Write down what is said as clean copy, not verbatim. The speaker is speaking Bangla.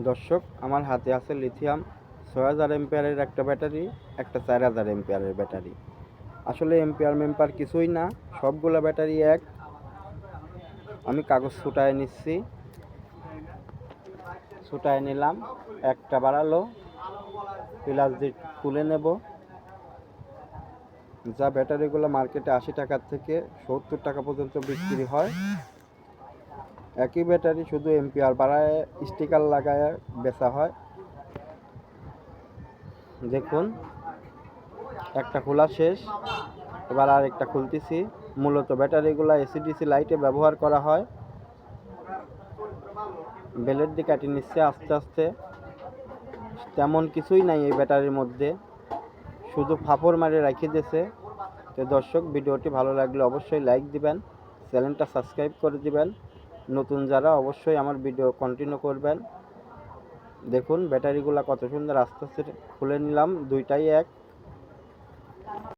দর্শক, আমার হাতে আছে লিথিয়াম ৬০০০ এম্পিয়ারের একটা ব্যাটারি, একটা ৪০০০ এম্পিয়ারের ব্যাটারি। আসলে এম্পিয়ার মেম্পার কিছুই না, সবগুলো ব্যাটারি এক। আমি কাগজ ছুটায় নিচ্ছি, ছুটায় নিলাম, একটা বাড়ালো, প্লাস দিয়ে তুলে নেব। যা ব্যাটারিগুলো মার্কেটে ৮০ টাকার থেকে ৭০ টাকা পর্যন্ত বিক্রি হয়। একই ব্যাটারি, শুধু এম্পিয়ার বাড়ায় স্টিকার লাগায় বেচা হয়। দেখুন, একটা খোলা শেষ, এবার আর একটা খুলতেছি। মূলত ব্যাটারিগুলো এসিডিসি লাইটে ব্যবহার করা হয়। ব্লেড দিয়ে কাটিয়ে নিচ্ছে আস্তে আস্তে। তেমন কিছুই নাই এই ব্যাটারির মধ্যে, শুধু ফাপড় মারে রেখে দিয়েছে। তো দর্শক, ভিডিওটি ভালো লাগলে অবশ্যই লাইক দিবেন, চ্যানেলটা সাবস্ক্রাইব করে দিবেন। নতুন যারা অবশ্যই আমার ভিডিও কন্টিনিউ করবেন। দেখুন ব্যাটারিগুলো কত সুন্দর, আস্তে আস্তে খুলে নিলাম, দুইটাই এক।